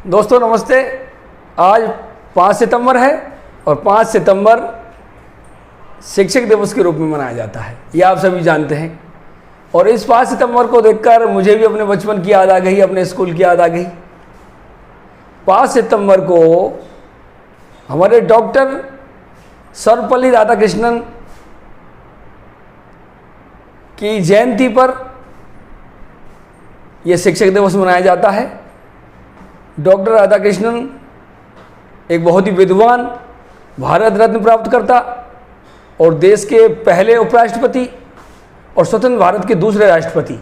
दोस्तों नमस्ते। आज 5 सितंबर है और 5 सितंबर शिक्षक दिवस के रूप में मनाया जाता है, ये आप सभी जानते हैं। और इस 5 सितंबर को देखकर मुझे भी अपने बचपन की याद आ गई, अपने स्कूल की याद आ गई। 5 सितंबर को हमारे डॉक्टर सर्वपल्ली राधाकृष्णन की जयंती पर यह शिक्षक दिवस मनाया जाता है। डॉक्टर राधाकृष्णन एक बहुत ही विद्वान, भारत रत्न प्राप्त करता और देश के पहले उपराष्ट्रपति और स्वतंत्र भारत के दूसरे राष्ट्रपति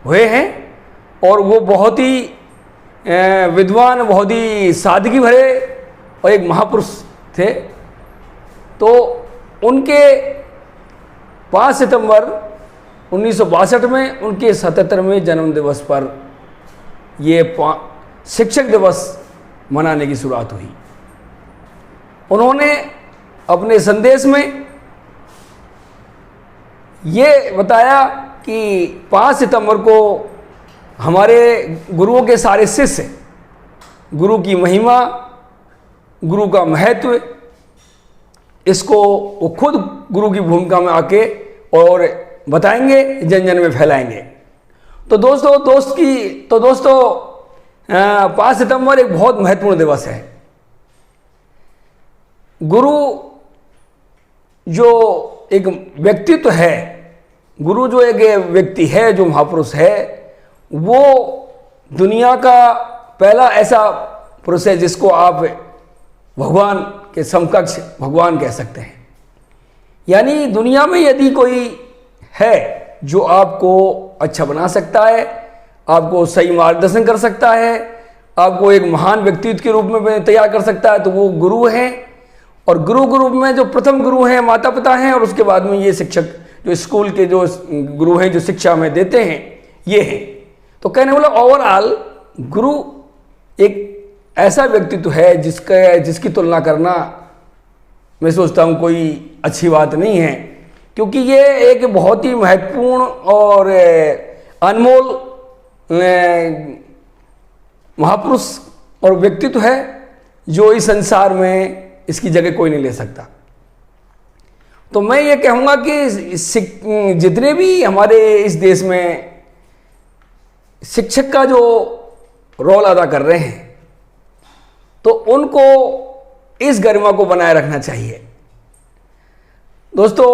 हुए हैं। और वो बहुत ही विद्वान, बहुत ही सादगी भरे और एक महापुरुष थे। तो उनके 5 सितंबर 1962 में उनके 77वें जन्म दिवस पर ये शिक्षक दिवस मनाने की शुरुआत हुई। उन्होंने अपने संदेश में ये बताया कि 5 सितंबर को हमारे गुरुओं के सारे शिष्य गुरु की महिमा, गुरु का महत्व, इसको वो खुद गुरु की भूमिका में आके और बताएंगे, जन जन में फैलाएंगे। तो दोस्तों 5 सितंबर एक बहुत महत्वपूर्ण दिवस है। गुरु जो एक व्यक्तित्व है, गुरु जो एक व्यक्ति है, जो महापुरुष है, वो दुनिया का पहला ऐसा पुरुष है जिसको आप भगवान के समकक्ष भगवान कह सकते हैं। यानी दुनिया में यदि कोई है जो आपको अच्छा बना सकता है, आपको सही मार्गदर्शन कर सकता है, आपको एक महान व्यक्तित्व के रूप में तैयार कर सकता है, तो वो गुरु हैं। और गुरु में जो प्रथम गुरु हैं माता पिता हैं, और उसके बाद में ये शिक्षक जो स्कूल के जो गुरु हैं, जो शिक्षा में देते हैं, ये हैं। तो कहने वाला ओवरऑल गुरु एक ऐसा व्यक्तित्व है जिसकी तुलना करना मैं सोचता हूँ कोई अच्छी बात नहीं है, क्योंकि ये एक बहुत ही महत्वपूर्ण और अनमोल महापुरुष और व्यक्तित्व है जो इस संसार में इसकी जगह कोई नहीं ले सकता। तो मैं ये कहूँगा कि जितने भी हमारे इस देश में शिक्षक का जो रोल अदा कर रहे हैं, तो उनको इस गरिमा को बनाए रखना चाहिए। दोस्तों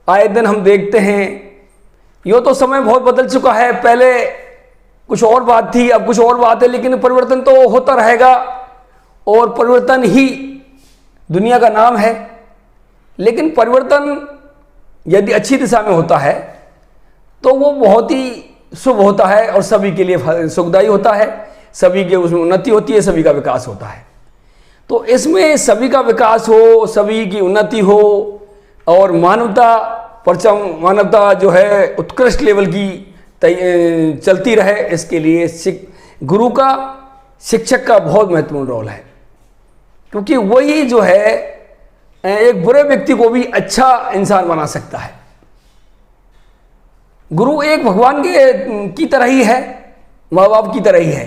आए दिन हम देखते हैं, यो तो समय बहुत बदल चुका है, पहले कुछ और बात थी, अब कुछ और बात है, लेकिन परिवर्तन तो होता रहेगा और परिवर्तन ही दुनिया का नाम है। लेकिन परिवर्तन यदि अच्छी दिशा में होता है तो वो बहुत ही शुभ होता है और सभी के लिए सुखदायी होता है, सभी के उसमें उन्नति होती है, सभी का विकास होता है। तो इसमें सभी का विकास हो, सभी की उन्नति हो और मानवता जो है उत्कृष्ट लेवल की चलती रहे, इसके लिए गुरु का, शिक्षक का बहुत महत्वपूर्ण रोल है। क्योंकि वही जो है एक बुरे व्यक्ति को भी अच्छा इंसान बना सकता है। गुरु एक भगवान की तरह ही है, माँ बाप की तरह ही है,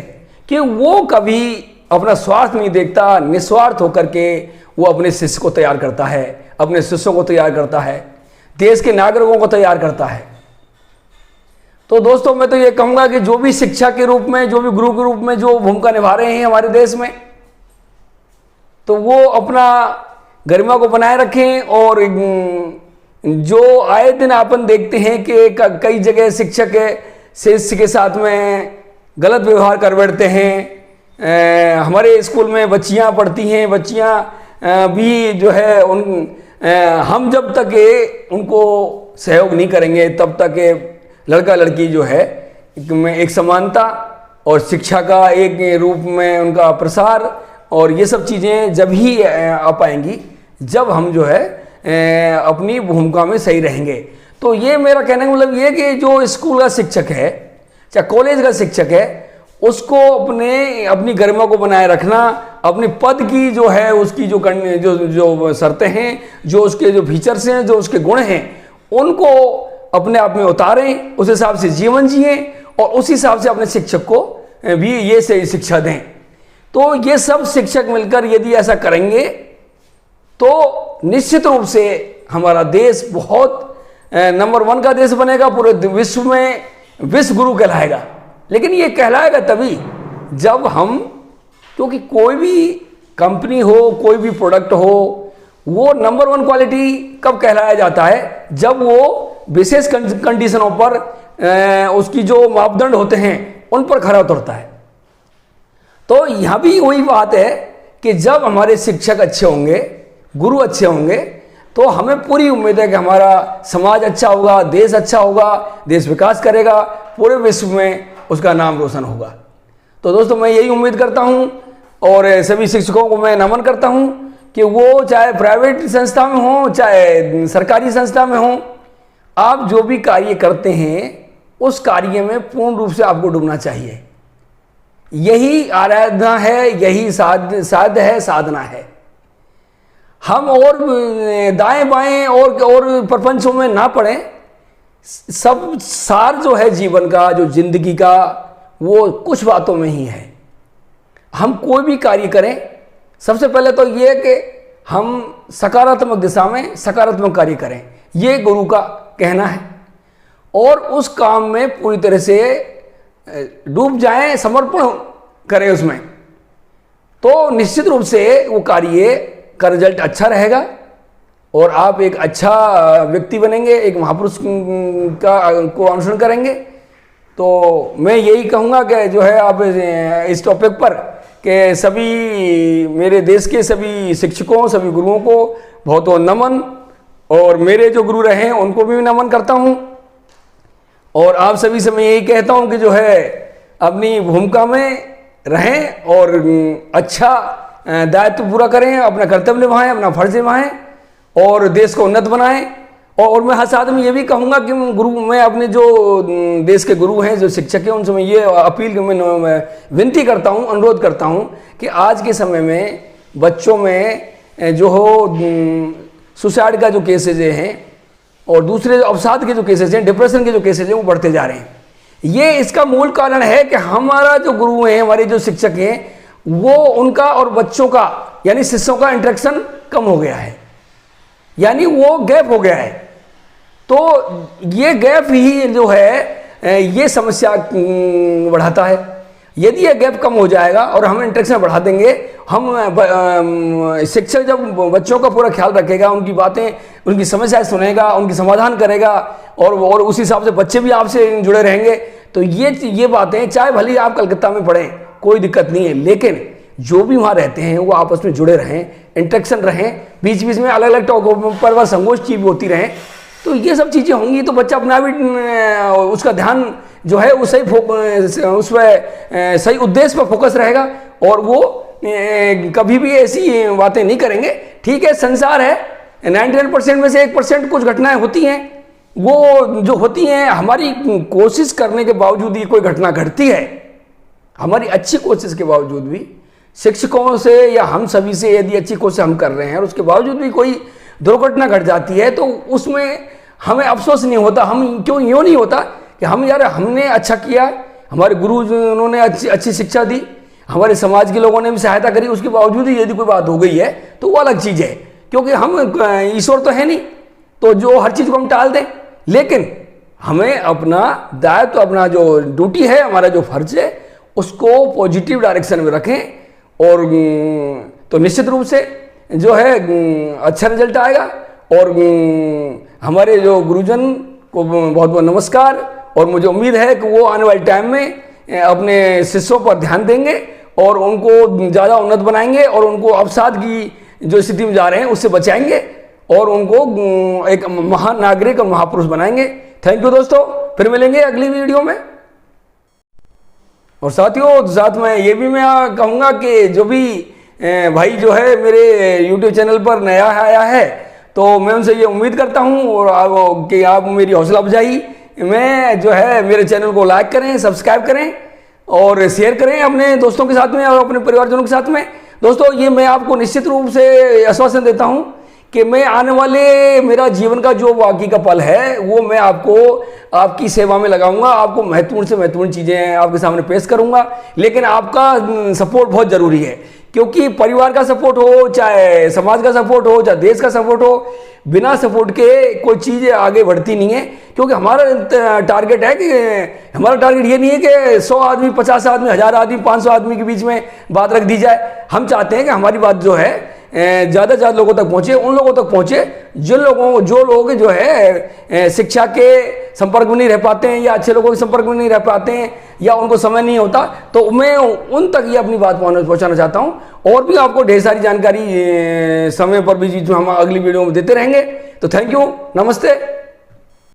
कि वो कभी अपना स्वार्थ नहीं देखता, निस्वार्थ होकर के वो अपने शिष्य को तैयार करता है, अपने शिष्यों को तैयार करता है, देश के नागरिकों को तैयार करता है। तो दोस्तों मैं तो ये कहूँगा कि जो भी शिक्षा के रूप में, जो भी गुरु के रूप में जो भूमिका निभा रहे हैं हमारे देश में, तो वो अपना गरिमा को बनाए रखें। और जो आए दिन अपन देखते हैं कि कई जगह शिक्षक शिष्य के साथ में गलत व्यवहार कर बैठते हैं। हमारे स्कूल में बच्चियां पढ़ती हैं, बच्चियां भी जो है हम जब तक उनको सहयोग नहीं करेंगे तब तक लड़का लड़की जो है में एक समानता और शिक्षा का एक रूप में उनका प्रसार और ये सब चीज़ें जब ही आ पाएंगी जब हम जो है अपनी भूमिका में सही रहेंगे। तो ये मेरा कहने का मतलब ये कि जो स्कूल का शिक्षक है, चाहे कॉलेज का शिक्षक है, उसको अपनी गरिमा को बनाए रखना, अपने पद की जो है उसकी जो शर्तें हैं, जो उसके जो फीचर्स हैं, जो उसके गुण हैं, उनको अपने आप में उतारें, उस हिसाब से जीवन जिए और उस हिसाब से अपने शिक्षक को भी ये से शिक्षा दें। तो ये सब शिक्षक मिलकर यदि ऐसा करेंगे तो निश्चित रूप से हमारा देश बहुत नंबर 1 का देश बनेगा, पूरे विश्व में विश्व गुरु कहलाएगा। लेकिन ये कहलाएगा तभी जब हम, क्योंकि कोई भी कंपनी हो, कोई भी प्रोडक्ट हो, वो नंबर 1 क्वालिटी कब कहलाया जाता है, जब वो विशेष कंडीशनों पर उसकी जो मापदंड होते हैं उन पर खरा उतरता है। तो यहाँ भी वही बात है कि जब हमारे शिक्षक अच्छे होंगे, गुरु अच्छे होंगे, तो हमें पूरी उम्मीद है कि हमारा समाज अच्छा होगा, देश अच्छा होगा, देश विकास करेगा, पूरे विश्व में उसका नाम रोशन होगा। तो दोस्तों मैं यही उम्मीद करता हूँ और सभी शिक्षकों को मैं नमन करता हूँ कि वो चाहे प्राइवेट संस्था में हो, चाहे सरकारी संस्था में हो, आप जो भी कार्य करते हैं उस कार्य में पूर्ण रूप से आपको डूबना चाहिए। यही आराधना है, यही साध है, साधना है। हम और दाएं बाएं और प्रपंचों में ना पड़े। सब सार जो है जीवन का, जो जिंदगी का, वो कुछ बातों में ही है। हम कोई भी कार्य करें, सबसे पहले तो ये कि हम सकारात्मक दिशा में सकारात्मक कार्य करें, ये गुरु का कहना है। और उस काम में पूरी तरह से डूब जाएं, समर्पण करें उसमें, तो निश्चित रूप से वो कार्य का रिजल्ट अच्छा रहेगा और आप एक अच्छा व्यक्ति बनेंगे, एक महापुरुष को अनुसरण करेंगे। तो मैं यही कहूँगा कि जो है आप इस टॉपिक पर कि सभी मेरे देश के सभी शिक्षकों, सभी गुरुओं को बहुत बहुत नमन, और मेरे जो गुरु रहे हैं उनको भी नमन करता हूँ। और आप सभी से मैं यही कहता हूँ कि जो है अपनी भूमिका में रहें और अच्छा दायित्व पूरा करें, अपना कर्तव्य निभाएं, अपना फर्ज निभाएं और देश को उन्नत बनाएं। और मैं हर साथ में ये भी कहूँगा कि मैं अपने जो देश के गुरु हैं, जो शिक्षक हैं, उनसे मैं ये अपील, मैं विनती करता हूँ, अनुरोध करता हूँ कि आज के समय में बच्चों में जो हो सुसाइड का जो केसेज हैं और दूसरे अवसाद के जो केसेज हैं, डिप्रेशन के जो केसेज हैं, वो बढ़ते जा रहे हैं। ये इसका मूल कारण है कि हमारा जो गुरु हैं, हमारे जो शिक्षक हैं, वो उनका और बच्चों का यानी शिष्यों का इंटरेक्शन कम हो गया है, यानी वो गैप हो गया है। तो ये गैप ही जो है ये समस्या बढ़ाता है। यदि ये गैप कम हो जाएगा और हम इंटरेक्शन बढ़ा देंगे, हम शिक्षक जब बच्चों का पूरा ख्याल रखेगा, उनकी बातें, उनकी समस्याएं सुनेगा, उनकी समाधान करेगा और उस हिसाब से बच्चे भी आपसे जुड़े रहेंगे। तो ये बातें, चाहे भले ही आप कलकत्ता में पढ़ें, कोई दिक्कत नहीं है, लेकिन जो भी वहाँ रहते हैं वो आपस में जुड़े रहें, इंटरेक्शन रहें, बीच बीच में अलग अलग टॉपिक पर संगोष्ठी भी होती रहें। तो ये सब चीज़ें होंगी तो बच्चा अपना भी उसका ध्यान जो है उस सही उद्देश्य पर फोकस रहेगा और वो कभी भी ऐसी बातें नहीं करेंगे। ठीक है, संसार है, 99% में से 1% कुछ घटनाएं होती हैं, वो जो होती हैं, हमारी कोशिश करने के बावजूद ये कोई घटना घटती है, हमारी अच्छी कोशिश के बावजूद भी, शिक्षकों से या हम सभी से यदि अच्छी कोशिश हम कर रहे हैं और उसके बावजूद भी कोई दुर्घटना घट जाती है, तो उसमें हमें अफसोस नहीं होता। हम क्यों यूँ नहीं होता कि हम यार हमने अच्छा किया, हमारे गुरु उन्होंने अच्छी शिक्षा दी, हमारे समाज के लोगों ने भी सहायता करी, उसके बावजूद ही यदि कोई बात हो गई है तो वो अलग चीज़ है, क्योंकि हम ईश्वर तो है नहीं तो जो हर चीज़ को हम टाल दें। लेकिन हमें अपना दायित्व, अपना जो ड्यूटी है, हमारा जो फर्ज है, उसको पॉजिटिव डायरेक्शन में रखें और तो निश्चित रूप से जो है अच्छा रिजल्ट आएगा। और हमारे जो गुरुजन को बहुत बहुत नमस्कार, और मुझे उम्मीद है कि वो आने वाले टाइम में अपने शिष्यों पर ध्यान देंगे और उनको ज़्यादा उन्नत बनाएंगे और उनको अवसाद की जो स्थिति में जा रहे हैं उससे बचाएंगे और उनको एक महान नागरिक और महापुरुष बनाएंगे। थैंक यू दोस्तों, फिर मिलेंगे अगली वीडियो में। और साथियों, साथ में ये भी मैं कहूँगा कि जो भी भाई जो है मेरे YouTube चैनल पर नया आया है, तो मैं उनसे ये उम्मीद करता हूँ और कि आप मेरी हौसला अफजाई में जो है मेरे चैनल को लाइक करें, सब्सक्राइब करें और शेयर करें अपने दोस्तों के साथ में और अपने परिवारजनों के साथ में। दोस्तों, ये मैं आपको निश्चित रूप से आश्वासन देता हूँ कि मैं आने वाले मेरा जीवन का जो बाकी का पल है वो मैं आपको आपकी सेवा में लगाऊंगा, आपको महत्वपूर्ण से महत्वपूर्ण चीज़ें आपके सामने पेश करूंगा। लेकिन आपका सपोर्ट बहुत ज़रूरी है, क्योंकि परिवार का सपोर्ट हो, चाहे समाज का सपोर्ट हो, चाहे देश का सपोर्ट हो, बिना सपोर्ट के कोई चीज़ आगे बढ़ती नहीं है। क्योंकि हमारा टारगेट है कि हमारा टारगेट ये नहीं है कि 100 आदमी, 50 आदमी, 1000 आदमी, 500 आदमी के बीच में बात रख दी जाए। हम चाहते हैं कि हमारी बात जो है ज़्यादा से ज़्यादा लोगों तक पहुँचे, उन लोगों तक पहुँचे जो लोग जो है शिक्षा के संपर्क में नहीं रह पाते हैं, या अच्छे लोगों के संपर्क में नहीं रह पाते हैं, या उनको समय नहीं होता, तो मैं उन तक ये अपनी बात पहुँचाना चाहता हूँ। और भी आपको ढेर सारी जानकारी समय पर भी जो हम अगली वीडियो में देते रहेंगे। तो थैंक यू, नमस्ते।